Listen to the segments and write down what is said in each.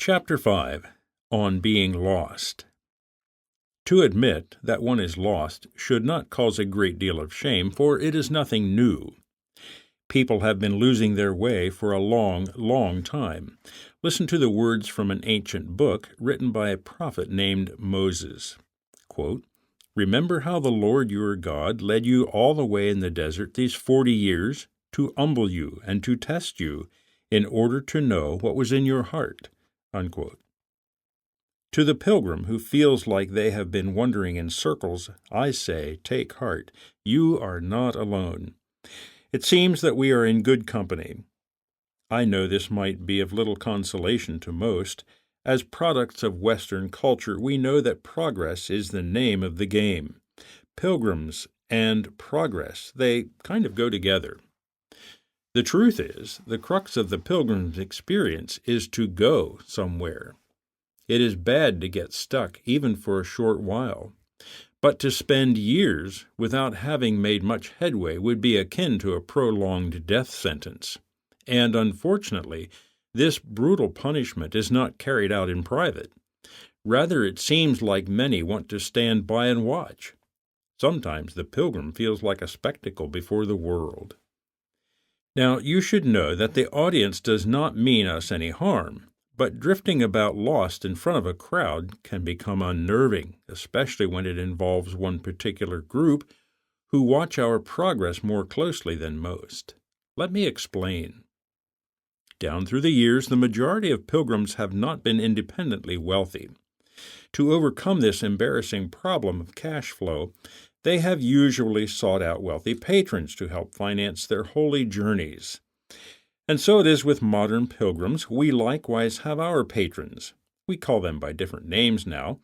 Chapter 5. On Being Lost. To admit that one is lost should not cause a great deal of shame, for it is nothing new. People have been losing their way for a long, long time. Listen to the words from an ancient book written by a prophet named Moses. Quote, "Remember how the Lord your God led you all the way in the desert these 40 years to humble you and to test you in order to know what was in your heart." Unquote. To the pilgrim who feels like they have been wandering in circles, I say, take heart. You are not alone. It seems that we are in good company. I know this might be of little consolation to most. As products of Western culture, we know that progress is the name of the game. Pilgrims and progress, they kind of go together. The truth is, the crux of the pilgrim's experience is to go somewhere. It is bad to get stuck, even for a short while. But to spend years without having made much headway would be akin to a prolonged death sentence. And unfortunately, this brutal punishment is not carried out in private. Rather, it seems like many want to stand by and watch. Sometimes the pilgrim feels like a spectacle before the world. Now, you should know that the audience does not mean us any harm, but drifting about lost in front of a crowd can become unnerving, especially when it involves one particular group who watch our progress more closely than most. Let me explain. Down through the years, the majority of pilgrims have not been independently wealthy. To overcome this embarrassing problem of cash flow, they have usually sought out wealthy patrons to help finance their holy journeys. And so it is with modern pilgrims. We likewise have our patrons. We call them by different names now,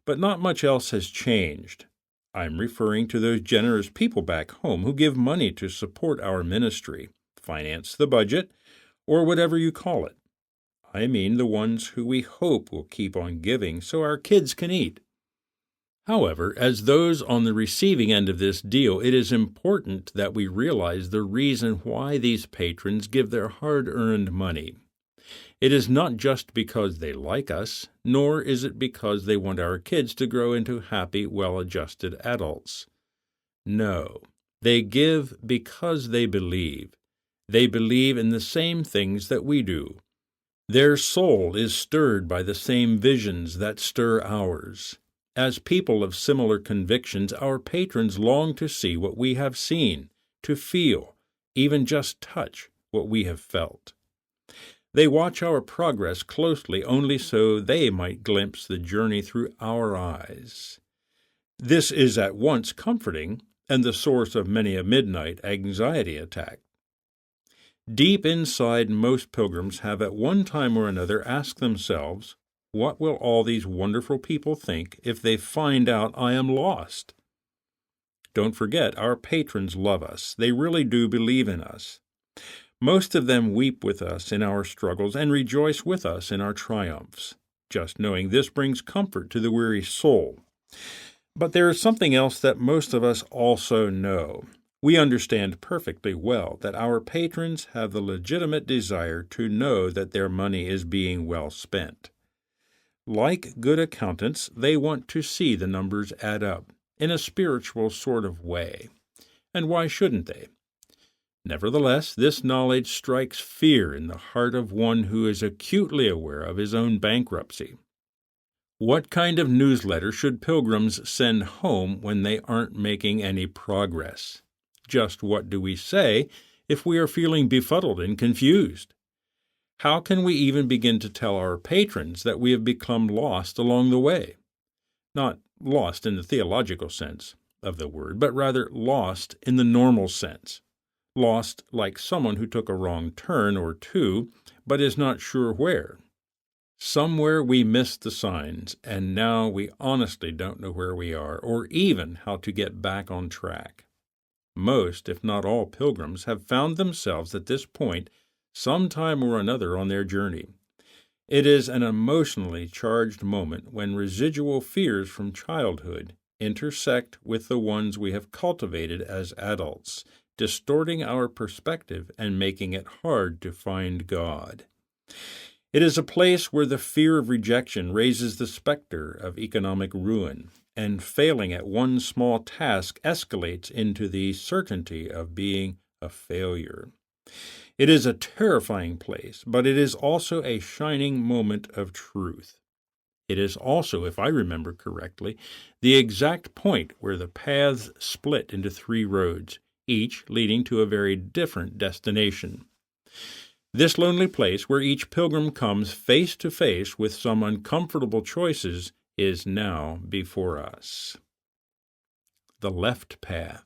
but not much else has changed. I'm referring to those generous people back home who give money to support our ministry, finance the budget, or whatever you call it. I mean the ones who we hope will keep on giving so our kids can eat. However, as those on the receiving end of this deal, it is important that we realize the reason why these patrons give their hard-earned money. It is not just because they like us, nor is it because they want our kids to grow into happy, well-adjusted adults. No, they give because they believe. They believe in the same things that we do. Their soul is stirred by the same visions that stir ours. As people of similar convictions, our patrons long to see what we have seen, to feel, even just touch, what we have felt. They watch our progress closely only so they might glimpse the journey through our eyes. This is at once comforting and the source of many a midnight anxiety attack. Deep inside, most pilgrims have at one time or another asked themselves, what will all these wonderful people think if they find out I am lost? Don't forget, our patrons love us. They really do believe in us. Most of them weep with us in our struggles and rejoice with us in our triumphs. Just knowing this brings comfort to the weary soul. But there is something else that most of us also know. We understand perfectly well that our patrons have the legitimate desire to know that their money is being well spent. Like good accountants, they want to see the numbers add up in a spiritual sort of way. And why shouldn't they? Nevertheless, this knowledge strikes fear in the heart of one who is acutely aware of his own bankruptcy. What kind of newsletter should pilgrims send home when they aren't making any progress? Just what do we say if we are feeling befuddled and confused? How can we even begin to tell our patrons that we have become lost along the way? Not lost in the theological sense of the word, but rather lost in the normal sense. Lost like someone who took a wrong turn or two, but is not sure where. Somewhere we missed the signs, and now we honestly don't know where we are, or even how to get back on track. Most, if not all, pilgrims have found themselves at this point some time or another on their journey. It is an emotionally charged moment when residual fears from childhood intersect with the ones we have cultivated as adults, distorting our perspective and making it hard to find God. It is a place where the fear of rejection raises the specter of economic ruin, and failing at one small task escalates into the certainty of being a failure. It is a terrifying place, but it is also a shining moment of truth. It is also, if I remember correctly, the exact point where the paths split into 3 roads, each leading to a very different destination. This lonely place, where each pilgrim comes face to face with some uncomfortable choices, is now before us. The left path.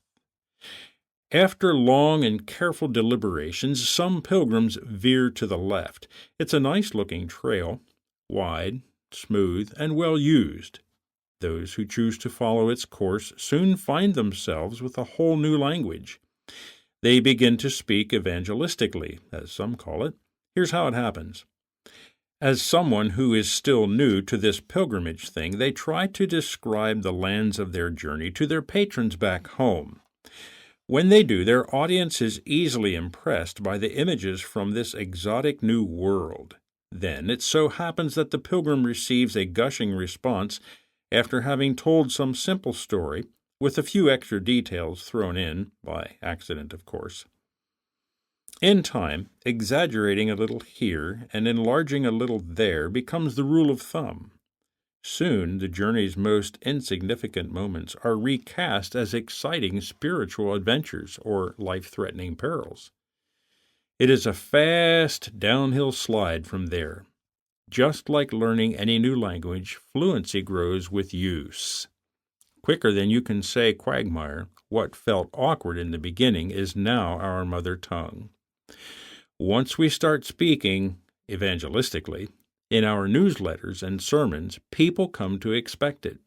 After long and careful deliberations, some pilgrims veer to the left. It's a nice-looking trail, wide, smooth, and well used. Those who choose to follow its course soon find themselves with a whole new language. They begin to speak evangelistically, as some call it. Here's how it happens. As someone who is still new to this pilgrimage thing, they try to describe the lands of their journey to their patrons back home. When they do, their audience is easily impressed by the images from this exotic new world. Then it so happens that the pilgrim receives a gushing response after having told some simple story, with a few extra details thrown in, by accident of course. In time, exaggerating a little here and enlarging a little there becomes the rule of thumb. Soon the journey's most insignificant moments are recast as exciting spiritual adventures or life-threatening perils. It is a fast downhill slide from there. Just like learning any new language, fluency grows with use. Quicker than you can say quagmire, what felt awkward in the beginning is now our mother tongue. Once we start speaking evangelistically, in our newsletters and sermons, people come to expect it.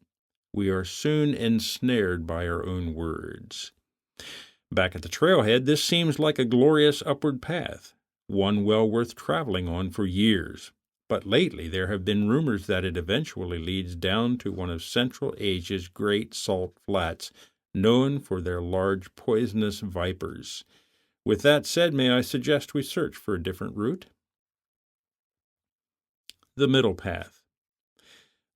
We are soon ensnared by our own words. Back at the trailhead, this seems like a glorious upward path, one well worth traveling on for years. But lately there have been rumors that it eventually leads down to one of Central Asia's great salt flats, known for their large poisonous vipers. With that said, may I suggest we search for a different route? The middle path.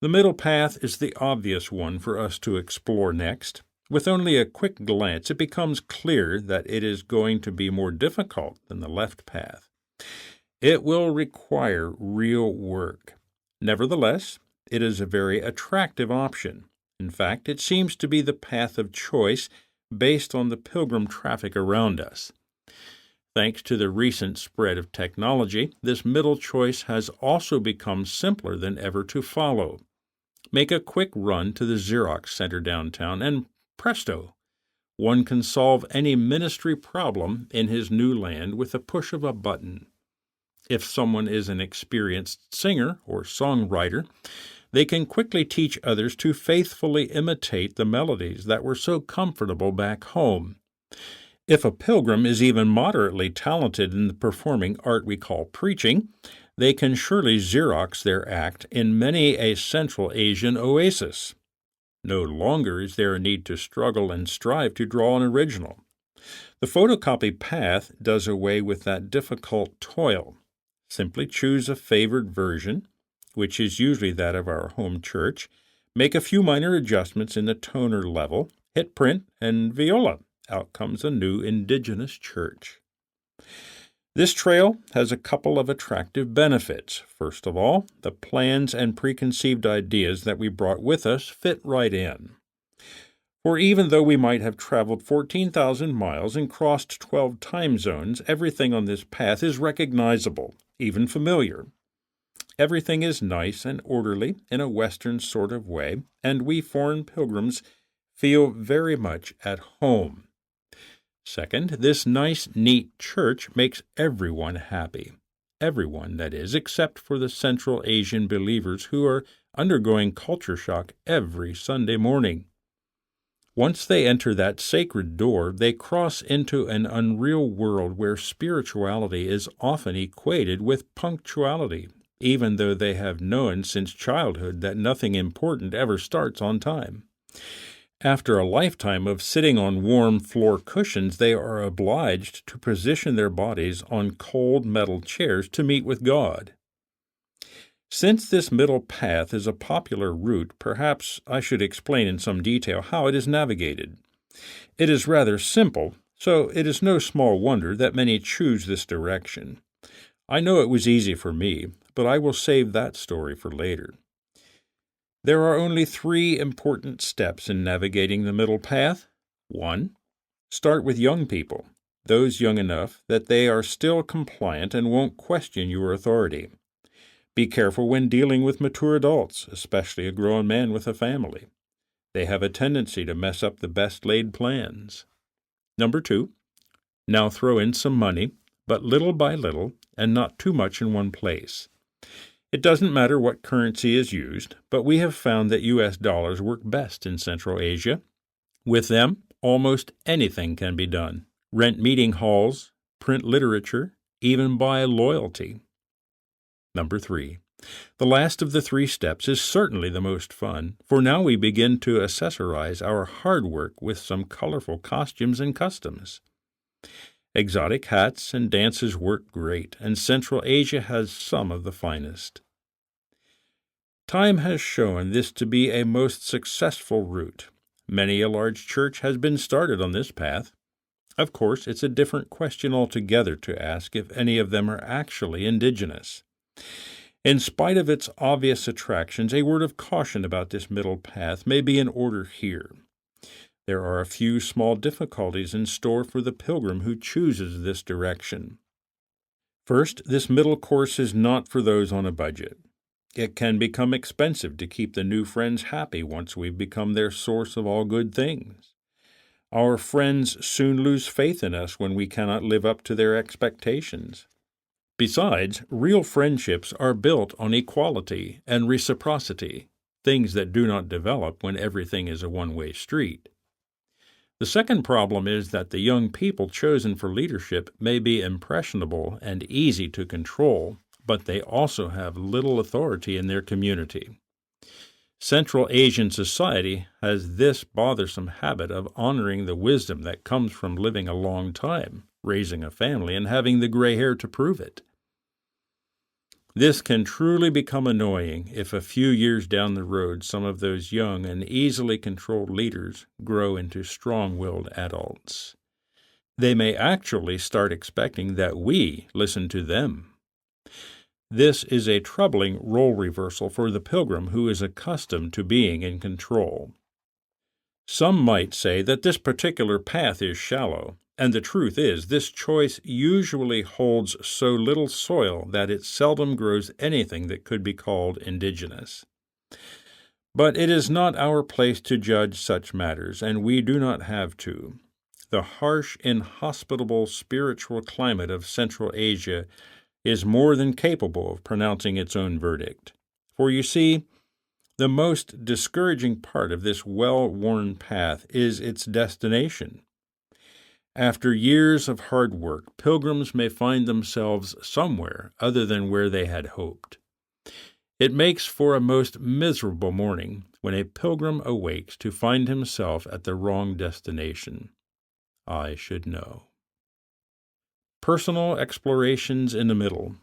The middle path is the obvious one for us to explore next. With only a quick glance, it becomes clear that it is going to be more difficult than the left path. It will require real work. Nevertheless, it is a very attractive option. In fact, it seems to be the path of choice based on the pilgrim traffic around us. Thanks to the recent spread of technology, this middle choice has also become simpler than ever to follow. Make a quick run to the Xerox Center downtown, and presto! One can solve any ministry problem in his new land with a push of a button. If someone is an experienced singer or songwriter, they can quickly teach others to faithfully imitate the melodies that were so comfortable back home. If a pilgrim is even moderately talented in the performing art we call preaching, they can surely Xerox their act in many a Central Asian oasis. No longer is there a need to struggle and strive to draw an original. The photocopy path does away with that difficult toil. Simply choose a favored version, which is usually that of our home church, make a few minor adjustments in the toner level, hit print, and viola. Out comes a new Indigenous church. This trail has a couple of attractive benefits. First of all, the plans and preconceived ideas that we brought with us fit right in. For even though we might have traveled 14,000 miles and crossed 12 time zones, everything on this path is recognizable, even familiar. Everything is nice and orderly in a Western sort of way, and we foreign pilgrims feel very much at home. Second, this nice, neat church makes everyone happy. Everyone, that is, except for the Central Asian believers who are undergoing culture shock every Sunday morning. Once they enter that sacred door, they cross into an unreal world where spirituality is often equated with punctuality, even though they have known since childhood that nothing important ever starts on time. After a lifetime of sitting on warm floor cushions, they are obliged to position their bodies on cold metal chairs to meet with God. Since this middle path is a popular route, perhaps I should explain in some detail how it is navigated. It is rather simple, so it is no small wonder that many choose this direction. I know it was easy for me, but I will save that story for later. There are only 3 important steps in navigating the middle path. 1. Start with young people, those young enough that they are still compliant and won't question your authority. Be careful when dealing with mature adults, especially a grown man with a family. They have a tendency to mess up the best-laid plans. Number 2. Now throw in some money, but little by little, and not too much in one place. It doesn't matter what currency is used, but we have found that U.S. dollars work best in Central Asia. With them, almost anything can be done. Rent meeting halls, print literature, even buy loyalty. Number 3. The last of the 3 steps is certainly the most fun, for now we begin to accessorize our hard work with some colorful costumes and customs. Exotic hats and dances work great, and Central Asia has some of the finest. Time has shown this to be a most successful route. Many a large church has been started on this path. Of course, it's a different question altogether to ask if any of them are actually indigenous. In spite of its obvious attractions, a word of caution about this middle path may be in order here. There are a few small difficulties in store for the pilgrim who chooses this direction. First, this middle course is not for those on a budget. It can become expensive to keep the new friends happy once we've become their source of all good things. Our friends soon lose faith in us when we cannot live up to their expectations. Besides, real friendships are built on equality and reciprocity, things that do not develop when everything is a one-way street. The second problem is that the young people chosen for leadership may be impressionable and easy to control, but they also have little authority in their community. Central Asian society has this bothersome habit of honoring the wisdom that comes from living a long time, raising a family, and having the gray hair to prove it. This can truly become annoying if a few years down the road some of those young and easily controlled leaders grow into strong-willed adults. They may actually start expecting that we listen to them. This is a troubling role reversal for the pilgrim who is accustomed to being in control. Some might say that this particular path is shallow, and the truth is this choice usually holds so little soil that it seldom grows anything that could be called indigenous. But it is not our place to judge such matters, and we do not have to. The harsh, inhospitable spiritual climate of Central Asia is more than capable of pronouncing its own verdict. For you see, the most discouraging part of this well-worn path is its destination. After years of hard work, pilgrims may find themselves somewhere other than where they had hoped. It makes for a most miserable morning when a pilgrim awakes to find himself at the wrong destination. I should know. Personal explorations in the middle.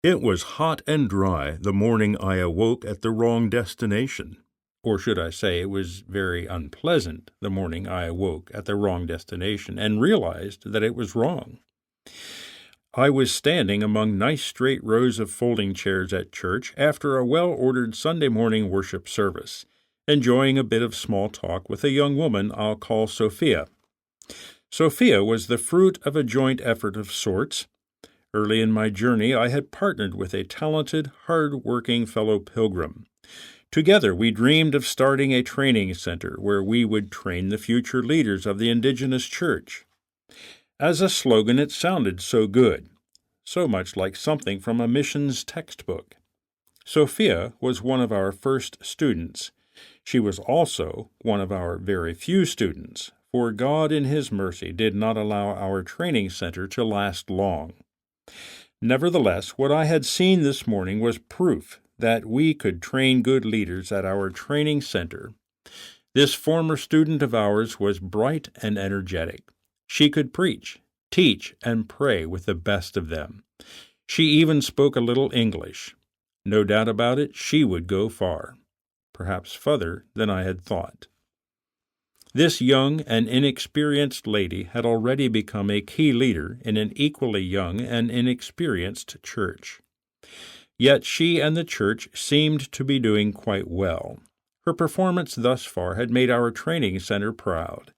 It was hot and dry the morning I awoke at the wrong destination. Or should I say, it was very unpleasant the morning I awoke at the wrong destination and realized that it was wrong. I was standing among nice straight rows of folding chairs at church after a well-ordered Sunday morning worship service, enjoying a bit of small talk with a young woman I'll call Sophia. Sophia was the fruit of a joint effort of sorts. Early in my journey, I had partnered with a talented, hard-working fellow pilgrim. Together, we dreamed of starting a training center where we would train the future leaders of the Indigenous church. As a slogan, it sounded so good, so much like something from a missions textbook. Sophia was one of our first students. She was also one of our very few students, for God in His mercy did not allow our training center to last long. Nevertheless, what I had seen this morning was proof that we could train good leaders at our training center. This former student of ours was bright and energetic. She could preach, teach, and pray with the best of them. She even spoke a little English. No doubt about it, she would go far, perhaps further than I had thought. This young and inexperienced lady had already become a key leader in an equally young and inexperienced church. Yet she and the church seemed to be doing quite well. Her performance thus far had made our training center proud.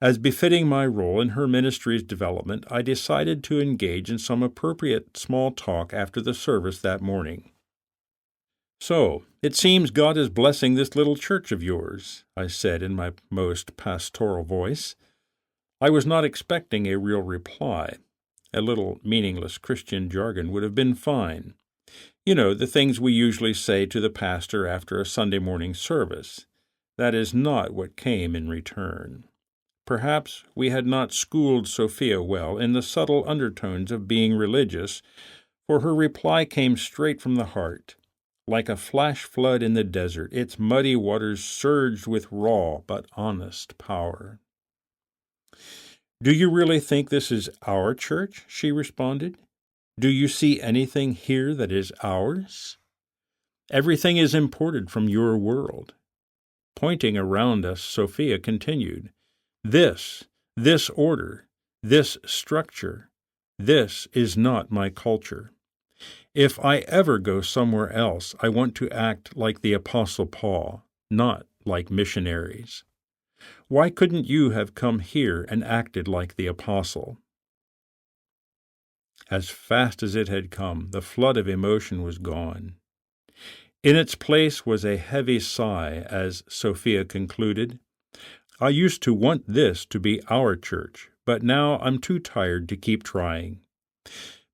As befitting my role in her ministry's development, I decided to engage in some appropriate small talk after the service that morning. "So, it seems God is blessing this little church of yours," I said in my most pastoral voice. I was not expecting a real reply. A little meaningless Christian jargon would have been fine. You know, the things we usually say to the pastor after a Sunday morning service. That is not what came in return. Perhaps we had not schooled Sophia well in the subtle undertones of being religious, for her reply came straight from the heart. Like a flash flood in the desert, its muddy waters surged with raw but honest power. "Do you really think this is our church?" she responded. "Do you see anything here that is ours? Everything is imported from your world." Pointing around us, Sophia continued, This order, this structure, this is not my culture. If I ever go somewhere else, I want to act like the Apostle Paul, not like missionaries. Why couldn't you have come here and acted like the apostle?" As fast as it had come, the flood of emotion was gone. In its place was a heavy sigh as Sophia concluded, "I used to want this to be our church, but now I'm too tired to keep trying.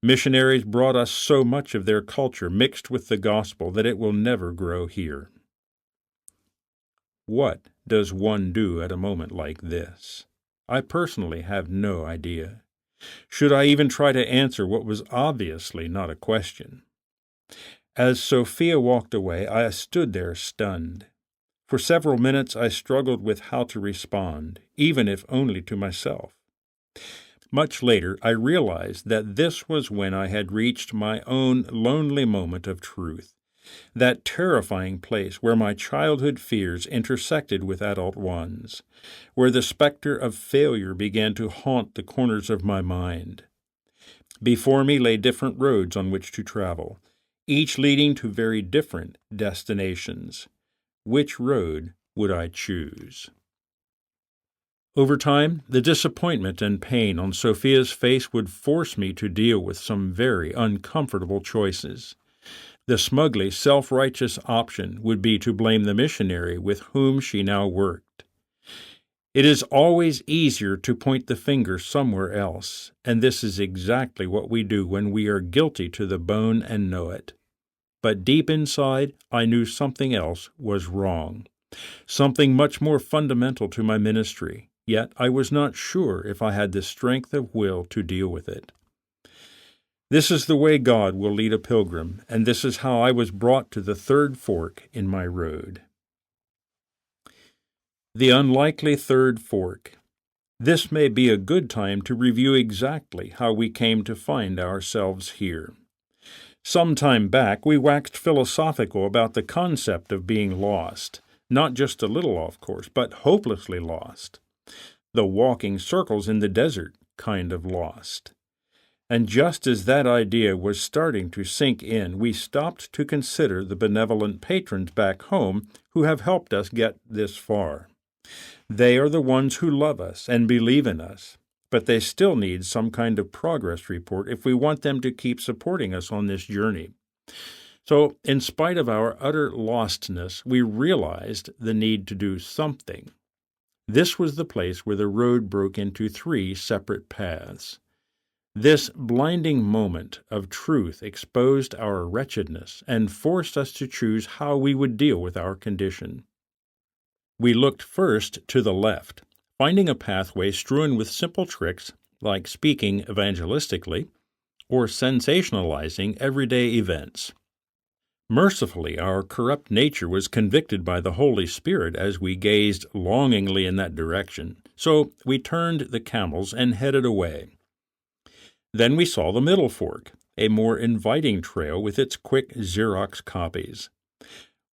Missionaries brought us so much of their culture mixed with the gospel that it will never grow here." What does one do at a moment like this? I personally have no idea. Should I even try to answer what was obviously not a question? As Sophia walked away, I stood there stunned. For several minutes I struggled with how to respond, even if only to myself. Much later, I realized that this was when I had reached my own lonely moment of truth, that terrifying place where my childhood fears intersected with adult ones, where the specter of failure began to haunt the corners of my mind. Before me lay different roads on which to travel, each leading to very different destinations. Which road would I choose? Over time, the disappointment and pain on Sophia's face would force me to deal with some very uncomfortable choices. The smugly self-righteous option would be to blame the missionary with whom she now worked. It is always easier to point the finger somewhere else, and this is exactly what we do when we are guilty to the bone and know it. But deep inside, I knew something else was wrong, something much more fundamental to my ministry, yet I was not sure if I had the strength of will to deal with it. This is the way God will lead a pilgrim, and this is how I was brought to the third fork in my road. The unlikely third fork. This may be a good time to review exactly how we came to find ourselves here. Some time back, we waxed philosophical about the concept of being lost, not just a little off course, but hopelessly lost. The walking circles in the desert kind of lost. And just as that idea was starting to sink in, we stopped to consider the benevolent patrons back home who have helped us get this far. They are the ones who love us and believe in us, but they still need some kind of progress report if we want them to keep supporting us on this journey. So, in spite of our utter lostness, we realized the need to do something. This was the place where the road broke into 3 separate paths. This blinding moment of truth exposed our wretchedness and forced us to choose how we would deal with our condition. We looked first to the left, finding a pathway strewn with simple tricks like speaking evangelistically or sensationalizing everyday events. Mercifully, our corrupt nature was convicted by the Holy Spirit as we gazed longingly in that direction, so we turned the camels and headed away. Then we saw the middle fork, a more inviting trail with its quick Xerox copies.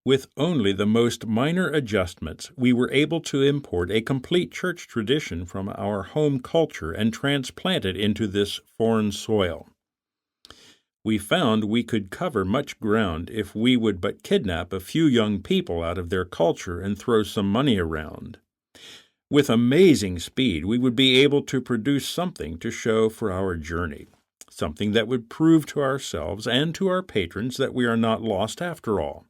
With only the most minor adjustments, we were able to import a complete church tradition from our home culture and transplant it into this foreign soil. We found we could cover much ground if we would but kidnap a few young people out of their culture and throw some money around. With amazing speed, we would be able to produce something to show for our journey, something that would prove to ourselves and to our patrons that we are not lost after all.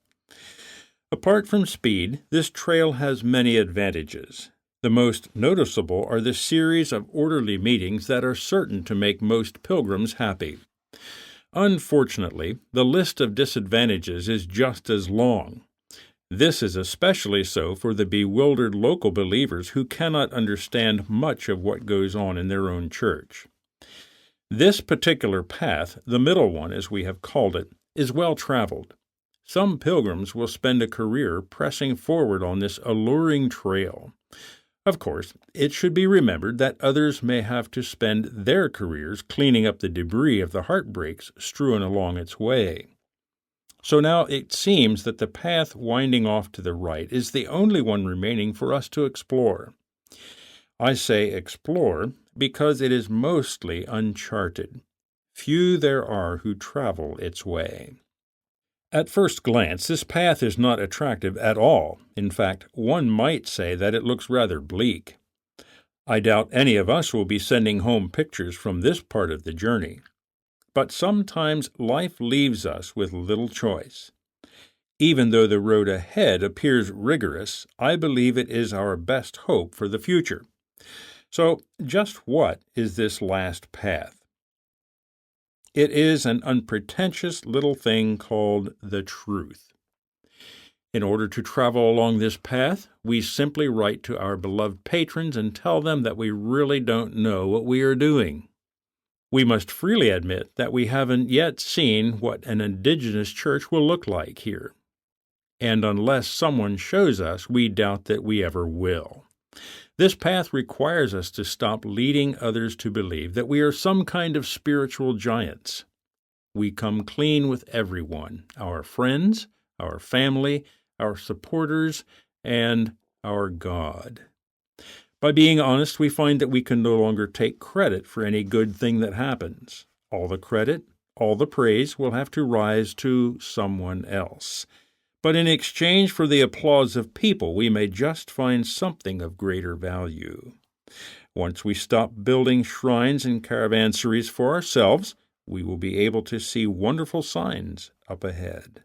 Apart from speed, this trail has many advantages. The most noticeable are the series of orderly meetings that are certain to make most pilgrims happy. Unfortunately, the list of disadvantages is just as long. This is especially so for the bewildered local believers who cannot understand much of what goes on in their own church. This particular path, the middle one as we have called it, is well traveled. Some pilgrims will spend a career pressing forward on this alluring trail. Of course, it should be remembered that others may have to spend their careers cleaning up the debris of the heartbreaks strewn along its way. So now it seems that the path winding off to the right is the only one remaining for us to explore. I say explore because it is mostly uncharted. Few there are who travel its way. At first glance, this path is not attractive at all. In fact, one might say that it looks rather bleak. I doubt any of us will be sending home pictures from this part of the journey. But sometimes life leaves us with little choice. Even though the road ahead appears rigorous, I believe it is our best hope for the future. So, just what is this last path? It is an unpretentious little thing called the truth. In order to travel along this path, we simply write to our beloved patrons and tell them that we really don't know what we are doing. We must freely admit that we haven't yet seen what an Indigenous church will look like here. And unless someone shows us, we doubt that we ever will. This path requires us to stop leading others to believe that we are some kind of spiritual giants. We come clean with everyone, our friends, our family, our supporters, and our God. By being honest, we find that we can no longer take credit for any good thing that happens. All the credit, all the praise will have to rise to someone else. But in exchange for the applause of people, we may just find something of greater value. Once we stop building shrines and caravanseries for ourselves, we will be able to see wonderful signs up ahead.